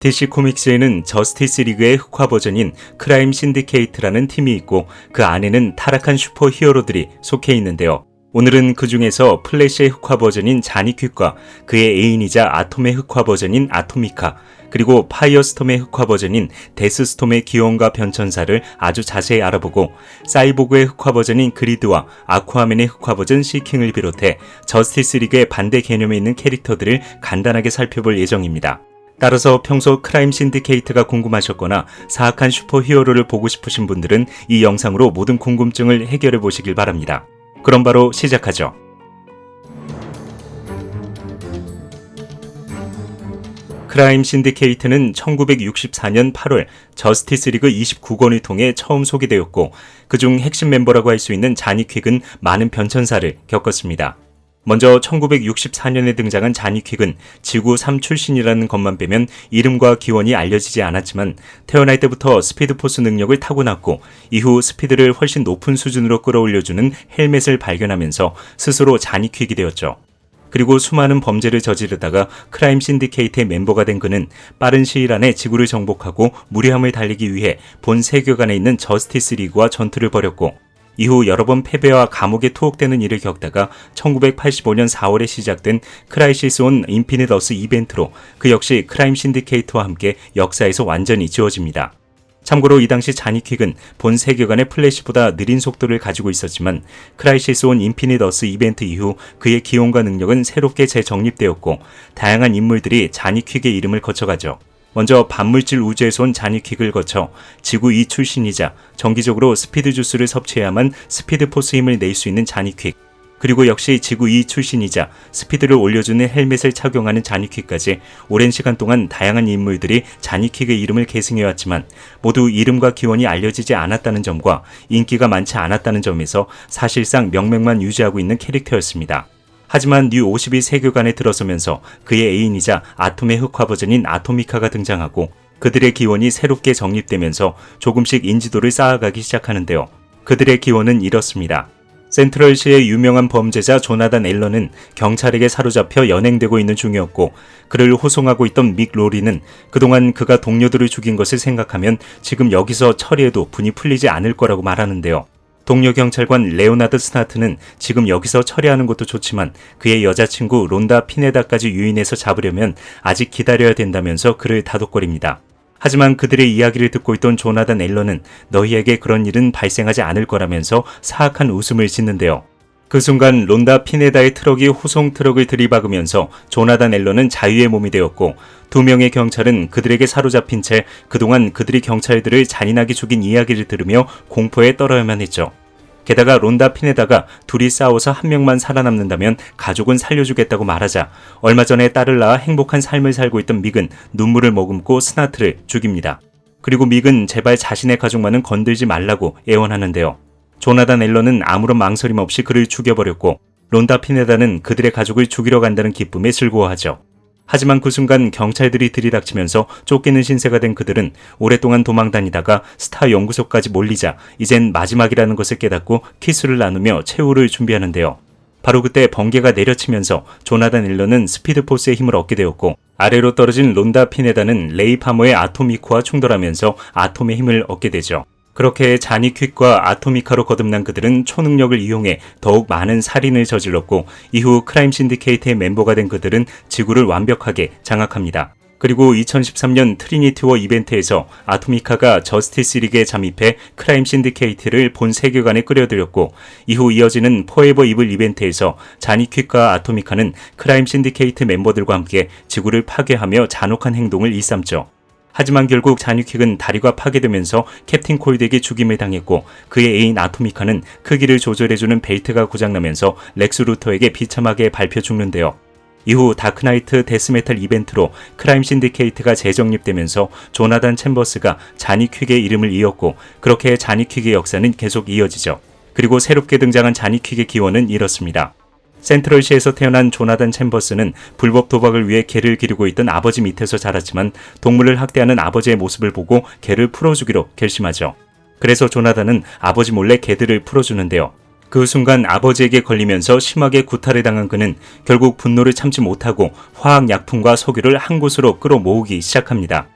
DC 코믹스에는 저스티스 리그의 흑화 버전인 크라임 신디케이트라는 팀이 있고 그 안에는 타락한 슈퍼 히어로들이 속해 있는데요. 오늘은 그 중에서 플래시의 흑화 버전인 자니퀵과 그의 애인이자 아톰의 흑화 버전인 아토미카, 그리고 파이어스톰의 흑화 버전인 데스스톰의 기원과 변천사를 아주 자세히 알아보고 사이보그의 흑화 버전인 그리드와 아쿠아맨의 흑화 버전 시킹을 비롯해 저스티스 리그의 반대 개념에 있는 캐릭터들을 간단하게 살펴볼 예정입니다. 따라서 평소 크라임 신디케이트가 궁금하셨거나 사악한 슈퍼히어로를 보고 싶으신 분들은 이 영상으로 모든 궁금증을 해결해 보시길 바랍니다. 그럼 바로 시작하죠. 크라임 신디케이트는 1964년 8월 저스티스 리그 29권을 통해 처음 소개되었고 그중 핵심 멤버라고 할 수 있는 자니퀵은 많은 변천사를 겪었습니다. 먼저 1964년에 등장한 자니퀵은 지구 3 출신이라는 것만 빼면 이름과 기원이 알려지지 않았지만 태어날 때부터 스피드포스 능력을 타고났고 이후 스피드를 훨씬 높은 수준으로 끌어올려주는 헬멧을 발견하면서 스스로 자니퀵이 되었죠. 그리고 수많은 범죄를 저지르다가 크라임 신디케이트의 멤버가 된 그는 빠른 시일 안에 지구를 정복하고 무리함을 달리기 위해 본 세계관에 있는 저스티스 리그와 전투를 벌였고 이후 여러 번 패배와 감옥에 투옥되는 일을 겪다가 1985년 4월에 시작된 크라이시스 온 인피니트 어스 이벤트로 그 역시 크라임 신디케이트와 함께 역사에서 완전히 지워집니다. 참고로 이 당시 자니퀵은 본 세계관의 플래시보다 느린 속도를 가지고 있었지만 크라이시스 온 인피니트 어스 이벤트 이후 그의 기원과 능력은 새롭게 재정립되었고 다양한 인물들이 자니퀵의 이름을 거쳐가죠. 먼저 반물질 우주에서 온 자니퀵을 거쳐 지구 2 출신이자 정기적으로 스피드 주스를 섭취해야만 스피드 포스 힘을 낼 수 있는 자니퀵, 그리고 역시 지구 2 출신이자 스피드를 올려주는 헬멧을 착용하는 자니퀵까지 오랜 시간 동안 다양한 인물들이 자니퀵의 이름을 계승해왔지만 모두 이름과 기원이 알려지지 않았다는 점과 인기가 많지 않았다는 점에서 사실상 명맥만 유지하고 있는 캐릭터였습니다. 하지만 뉴 52 세계관에 들어서면서 그의 애인이자 아톰의 흑화 버전인 아토미카가 등장하고 그들의 기원이 새롭게 정립되면서 조금씩 인지도를 쌓아가기 시작하는데요. 그들의 기원은 이렇습니다. 센트럴시의 유명한 범죄자 조나단 앨런은 경찰에게 사로잡혀 연행되고 있는 중이었고 그를 호송하고 있던 믹 로리는 그동안 그가 동료들을 죽인 것을 생각하면 지금 여기서 처리해도 분이 풀리지 않을 거라고 말하는데요. 동료 경찰관 레오나드 스나트는 지금 여기서 처리하는 것도 좋지만 그의 여자친구 론다 피네다까지 유인해서 잡으려면 아직 기다려야 된다면서 그를 다독거립니다. 하지만 그들의 이야기를 듣고 있던 조나단 앨런은 너희에게 그런 일은 발생하지 않을 거라면서 사악한 웃음을 짓는데요. 그 순간 론다 피네다의 트럭이 호송 트럭을 들이박으면서 조나단 앨런은 자유의 몸이 되었고 두 명의 경찰은 그들에게 사로잡힌 채 그동안 그들이 경찰들을 잔인하게 죽인 이야기를 들으며 공포에 떨어야만 했죠. 게다가 론다 피네다가 둘이 싸워서 한 명만 살아남는다면 가족은 살려주겠다고 말하자 얼마 전에 딸을 낳아 행복한 삶을 살고 있던 믹은 눈물을 머금고 스나트를 죽입니다. 그리고 믹은 제발 자신의 가족만은 건들지 말라고 애원하는데요. 조나단 앨런은 아무런 망설임 없이 그를 죽여버렸고 론다 피네다는 그들의 가족을 죽이러 간다는 기쁨에 즐거워하죠. 하지만 그 순간 경찰들이 들이닥치면서 쫓기는 신세가 된 그들은 오랫동안 도망다니다가 스타 연구소까지 몰리자 이젠 마지막이라는 것을 깨닫고 키스를 나누며 최후를 준비하는데요. 바로 그때 번개가 내려치면서 조나단 앨런은 스피드포스의 힘을 얻게 되었고 아래로 떨어진 론다 피네다는 레이 파머의 아토미코와 충돌하면서 아톰의 힘을 얻게 되죠. 그렇게 자니퀵과 아토미카로 거듭난 그들은 초능력을 이용해 더욱 많은 살인을 저질렀고 이후 크라임 신디케이트의 멤버가 된 그들은 지구를 완벽하게 장악합니다. 그리고 2013년 트리니티 워 이벤트에서 아토미카가 저스티스 리그에 잠입해 크라임 신디케이트를 본 세계관에 끌어들였고 이후 이어지는 포에버 이블 이벤트에서 자니퀵과 아토미카는 크라임 신디케이트 멤버들과 함께 지구를 파괴하며 잔혹한 행동을 일삼죠. 하지만 결국 자니퀵은 다리가 파괴되면서 캡틴 콜드에게 죽임을 당했고 그의 애인 아토미카는 크기를 조절해주는 벨트가 고장나면서 렉스 루터에게 비참하게 밟혀 죽는데요. 이후 다크나이트 데스메탈 이벤트로 크라임 신디케이트가 재정립되면서 조나단 챔버스가 자니퀵의 이름을 이었고 그렇게 자니퀵의 역사는 계속 이어지죠. 그리고 새롭게 등장한 자니퀵의 기원은 이렇습니다. 센트럴시에서 태어난 조나단 챔버스는 불법 도박을 위해 개를 기르고 있던 아버지 밑에서 자랐지만 동물을 학대하는 아버지의 모습을 보고 개를 풀어주기로 결심하죠. 그래서 조나단은 아버지 몰래 개들을 풀어주는데요. 그 순간 아버지에게 걸리면서 심하게 구타를 당한 그는 결국 분노를 참지 못하고 화학약품과 석유를 한 곳으로 끌어모으기 시작합니다.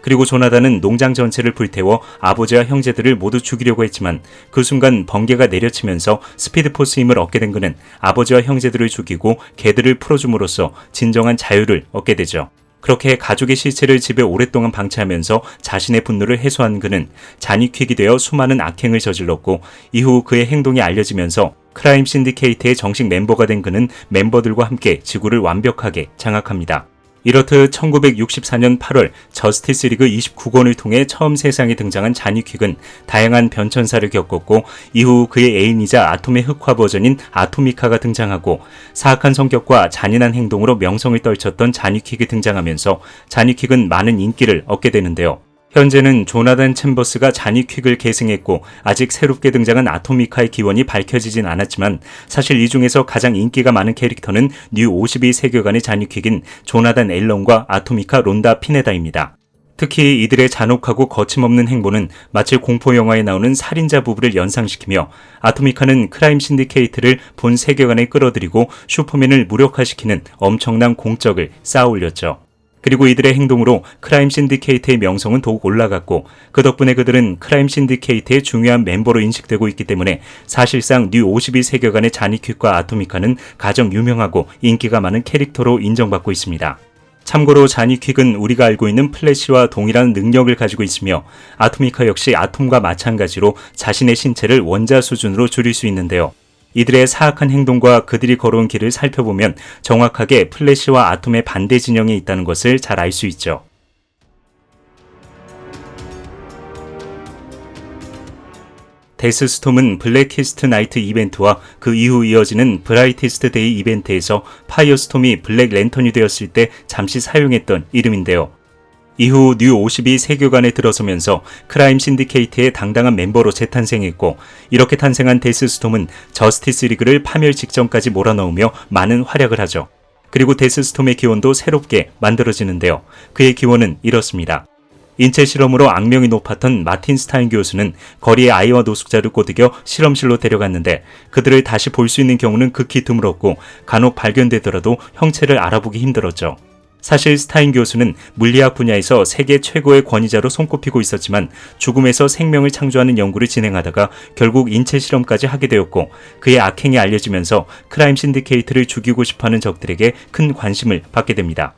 그리고 조나단은 농장 전체를 불태워 아버지와 형제들을 모두 죽이려고 했지만 그 순간 번개가 내려치면서 스피드포스 힘을 얻게 된 그는 아버지와 형제들을 죽이고 개들을 풀어줌으로써 진정한 자유를 얻게 되죠. 그렇게 가족의 시체를 집에 오랫동안 방치하면서 자신의 분노를 해소한 그는 잔익킥이 되어 수많은 악행을 저질렀고 이후 그의 행동이 알려지면서 크라임 신디케이트의 정식 멤버가 된 그는 멤버들과 함께 지구를 완벽하게 장악합니다. 이렇듯 1964년 8월 저스티스 리그 29권을 통해 처음 세상에 등장한 자니퀵은 다양한 변천사를 겪었고 이후 그의 애인이자 아톰의 흑화 버전인 아토미카가 등장하고 사악한 성격과 잔인한 행동으로 명성을 떨쳤던 자니퀵이 등장하면서 자니퀵은 많은 인기를 얻게 되는데요. 현재는 조나단 챔버스가 자니퀵을 계승했고 아직 새롭게 등장한 아토미카의 기원이 밝혀지진 않았지만 사실 이 중에서 가장 인기가 많은 캐릭터는 뉴 52 세계관의 자니퀵인 조나단 앨런과 아토미카 론다 피네다입니다. 특히 이들의 잔혹하고 거침없는 행보는 마치 공포영화에 나오는 살인자 부부를 연상시키며 아토미카는 크라임 신디케이트를 본 세계관에 끌어들이고 슈퍼맨을 무력화시키는 엄청난 공적을 쌓아올렸죠. 그리고 이들의 행동으로 크라임 신디케이트의 명성은 더욱 올라갔고 그 덕분에 그들은 크라임 신디케이트의 중요한 멤버로 인식되고 있기 때문에 사실상 뉴 52 세계관의 자니퀵과 아토미카는 가장 유명하고 인기가 많은 캐릭터로 인정받고 있습니다. 참고로 자니퀵은 우리가 알고 있는 플래시와 동일한 능력을 가지고 있으며 아토미카 역시 아톰과 마찬가지로 자신의 신체를 원자 수준으로 줄일 수 있는데요. 이들의 사악한 행동과 그들이 걸어온 길을 살펴보면 정확하게 플래시와 아톰의 반대 진영에 있다는 것을 잘 알 수 있죠. 데스스톰은 블랙히스트 나이트 이벤트와 그 이후 이어지는 브라이티스트 데이 이벤트에서 파이어스톰이 블랙 랜턴이 되었을 때 잠시 사용했던 이름인데요. 이후 뉴 52 세계관에 들어서면서 크라임 신디케이트의 당당한 멤버로 재탄생했고 이렇게 탄생한 데스스톰은 저스티스 리그를 파멸 직전까지 몰아넣으며 많은 활약을 하죠. 그리고 데스스톰의 기원도 새롭게 만들어지는데요. 그의 기원은 이렇습니다. 인체 실험으로 악명이 높았던 마틴 스타인 교수는 거리의 아이와 노숙자를 꼬드겨 실험실로 데려갔는데 그들을 다시 볼 수 있는 경우는 극히 드물었고 간혹 발견되더라도 형체를 알아보기 힘들었죠. 사실 스타인 교수는 물리학 분야에서 세계 최고의 권위자로 손꼽히고 있었지만 죽음에서 생명을 창조하는 연구를 진행하다가 결국 인체 실험까지 하게 되었고 그의 악행이 알려지면서 크라임 신디케이트를 죽이고 싶어하는 적들에게 큰 관심을 받게 됩니다.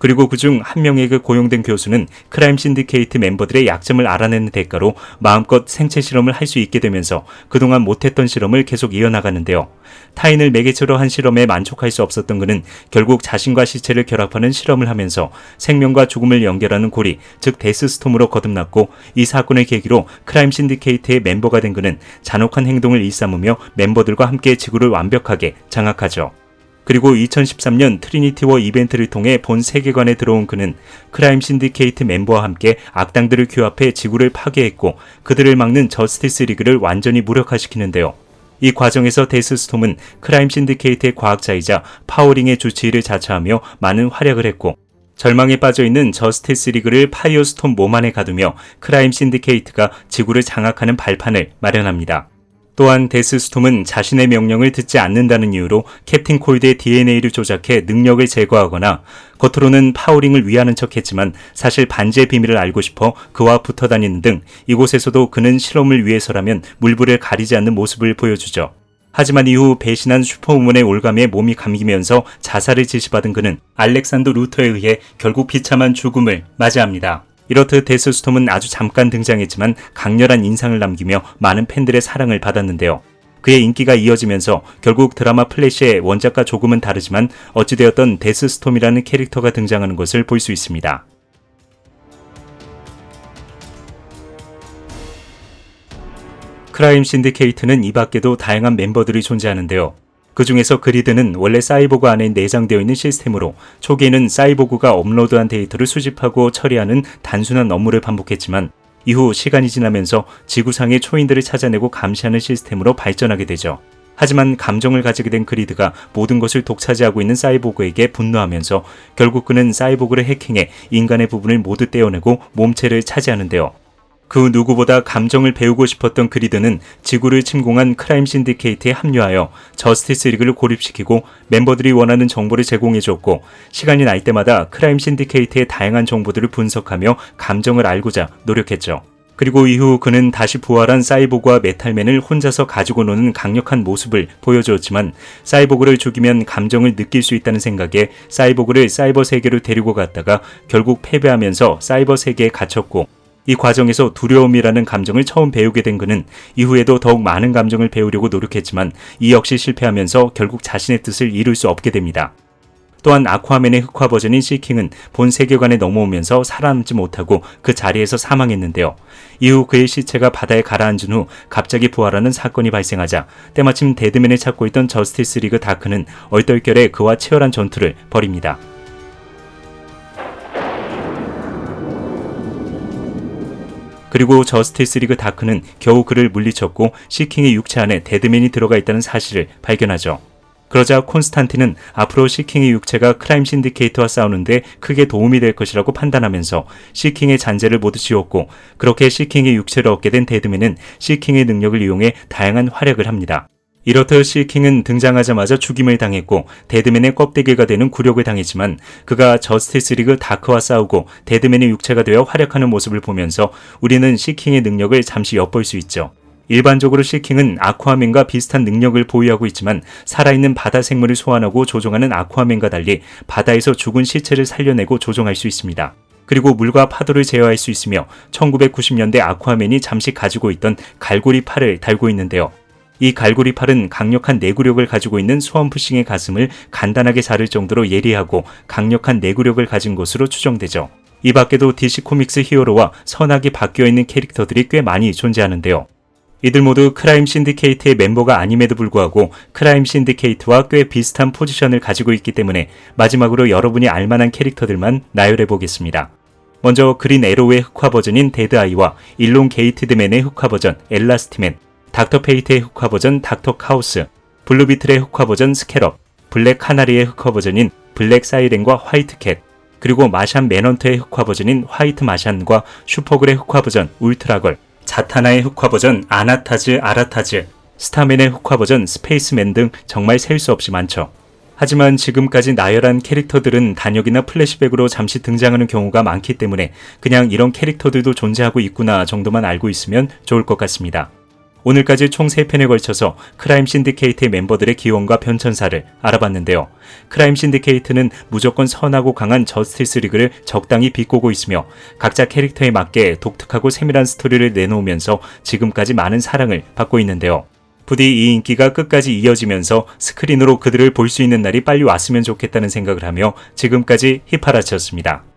그리고 그중 한 명에게 고용된 교수는 크라임 신디케이트 멤버들의 약점을 알아내는 대가로 마음껏 생체 실험을 할 수 있게 되면서 그동안 못했던 실험을 계속 이어나가는데요. 타인을 매개체로 한 실험에 만족할 수 없었던 그는 결국 자신과 시체를 결합하는 실험을 하면서 생명과 죽음을 연결하는 고리, 즉 데스스톰으로 거듭났고 이 사건을 계기로 크라임 신디케이트의 멤버가 된 그는 잔혹한 행동을 일삼으며 멤버들과 함께 지구를 완벽하게 장악하죠. 그리고 2013년 트리니티 워 이벤트를 통해 본 세계관에 들어온 그는 크라임 신디케이트 멤버와 함께 악당들을 규합해 지구를 파괴했고 그들을 막는 저스티스 리그를 완전히 무력화시키는데요. 이 과정에서 데스스톰은 크라임 신디케이트의 과학자이자 파워링의 주치의를 자처하며 많은 활약을 했고 절망에 빠져있는 저스티스 리그를 파이어스톰 몸 안에 가두며 크라임 신디케이트가 지구를 장악하는 발판을 마련합니다. 또한 데스스톰은 자신의 명령을 듣지 않는다는 이유로 캡틴 콜드의 DNA를 조작해 능력을 제거하거나 겉으로는 파워링을 위하는 척했지만 사실 반지의 비밀을 알고 싶어 그와 붙어 다니는 등 이곳에서도 그는 실험을 위해서라면 물불을 가리지 않는 모습을 보여주죠. 하지만 이후 배신한 슈퍼우먼의 올감에 몸이 감기면서 자살을 지시받은 그는 알렉산더 루터에 의해 결국 비참한 죽음을 맞이합니다. 이렇듯 데스스톰은 아주 잠깐 등장했지만 강렬한 인상을 남기며 많은 팬들의 사랑을 받았는데요. 그의 인기가 이어지면서 결국 드라마 플래시의 원작과 조금은 다르지만 어찌되었던 데스스톰이라는 캐릭터가 등장하는 것을 볼 수 있습니다. 크라임 신디케이트는 이 밖에도 다양한 멤버들이 존재하는데요. 그 중에서 그리드는 원래 사이보그 안에 내장되어 있는 시스템으로 초기에는 사이보그가 업로드한 데이터를 수집하고 처리하는 단순한 업무를 반복했지만 이후 시간이 지나면서 지구상의 초인들을 찾아내고 감시하는 시스템으로 발전하게 되죠. 하지만 감정을 가지게 된 그리드가 모든 것을 독차지하고 있는 사이보그에게 분노하면서 결국 그는 사이보그를 해킹해 인간의 부분을 모두 떼어내고 몸체를 차지하는데요. 그 누구보다 감정을 배우고 싶었던 그리드는 지구를 침공한 크라임 신디케이트에 합류하여 저스티스 리그를 고립시키고 멤버들이 원하는 정보를 제공해줬고, 시간이 날 때마다 크라임 신디케이트의 다양한 정보들을 분석하며 감정을 알고자 노력했죠. 그리고 이후 그는 다시 부활한 사이보그와 메탈맨을 혼자서 가지고 노는 강력한 모습을 보여주었지만, 사이보그를 죽이면 감정을 느낄 수 있다는 생각에 사이보그를 사이버 세계로 데리고 갔다가 결국 패배하면서 사이버 세계에 갇혔고, 이 과정에서 두려움이라는 감정을 처음 배우게 된 그는 이후에도 더욱 많은 감정을 배우려고 노력했지만 이 역시 실패하면서 결국 자신의 뜻을 이룰 수 없게 됩니다. 또한 아쿠아맨의 흑화 버전인 시킹은 본 세계관에 넘어오면서 살아남지 못하고 그 자리에서 사망했는데요. 이후 그의 시체가 바다에 가라앉은 후 갑자기 부활하는 사건이 발생하자 때마침 데드맨을 찾고 있던 저스티스 리그 다크는 얼떨결에 그와 치열한 전투를 벌입니다. 그리고 저스티스 리그 다크는 겨우 그를 물리쳤고 시킹의 육체 안에 데드맨이 들어가 있다는 사실을 발견하죠. 그러자 콘스탄틴은 앞으로 시킹의 육체가 크라임 신디케이트와 싸우는데 크게 도움이 될 것이라고 판단하면서 시킹의 잔재를 모두 지웠고, 그렇게 시킹의 육체를 얻게 된 데드맨은 시킹의 능력을 이용해 다양한 활약을 합니다. 이렇듯 시킹은 등장하자마자 죽임을 당했고 데드맨의 껍데기가 되는 굴욕을 당했지만, 그가 저스티스 리그 다크와 싸우고 데드맨의 육체가 되어 활약하는 모습을 보면서 우리는 시킹의 능력을 잠시 엿볼 수 있죠. 일반적으로 시킹은 아쿠아맨과 비슷한 능력을 보유하고 있지만, 살아있는 바다 생물을 소환하고 조종하는 아쿠아맨과 달리 바다에서 죽은 시체를 살려내고 조종할 수 있습니다. 그리고 물과 파도를 제어할 수 있으며 1990년대 아쿠아맨이 잠시 가지고 있던 갈고리 팔을 달고 있는데요. 이 갈고리 팔은 강력한 내구력을 가지고 있는 스워프싱의 가슴을 간단하게 자를 정도로 예리하고 강력한 내구력을 가진 것으로 추정되죠. 이 밖에도 DC 코믹스 히어로와 선악이 바뀌어있는 캐릭터들이 꽤 많이 존재하는데요. 이들 모두 크라임 신디케이트의 멤버가 아님에도 불구하고 크라임 신디케이트와 꽤 비슷한 포지션을 가지고 있기 때문에 마지막으로 여러분이 알만한 캐릭터들만 나열해 보겠습니다. 먼저 그린 에로우의 흑화 버전인 데드아이와 일롱게이티드맨의 흑화 버전 엘라스티맨, 닥터 페이트의 흑화 버전 닥터 카오스, 블루비틀의 흑화 버전 스캐럽, 블랙 카나리의 흑화 버전인 블랙 사이렌과 화이트 캣, 그리고 마샨 맨헌터의 흑화 버전인 화이트 마샨과 슈퍼글의 흑화 버전 울트라걸, 자타나의 흑화 버전 아나타즈 아라타즈, 스타맨의 흑화 버전 스페이스맨 등 정말 셀 수 없이 많죠. 하지만 지금까지 나열한 캐릭터들은 단역이나 플래시백으로 잠시 등장하는 경우가 많기 때문에 그냥 이런 캐릭터들도 존재하고 있구나 정도만 알고 있으면 좋을 것 같습니다. 오늘까지 총 3편에 걸쳐서 크라임 신디케이트의 멤버들의 기원과 변천사를 알아봤는데요. 크라임 신디케이트는 무조건 선하고 강한 저스티스 리그를 적당히 비꼬고 있으며 각자 캐릭터에 맞게 독특하고 세밀한 스토리를 내놓으면서 지금까지 많은 사랑을 받고 있는데요. 부디 이 인기가 끝까지 이어지면서 스크린으로 그들을 볼 수 있는 날이 빨리 왔으면 좋겠다는 생각을 하며 지금까지 히파라치였습니다.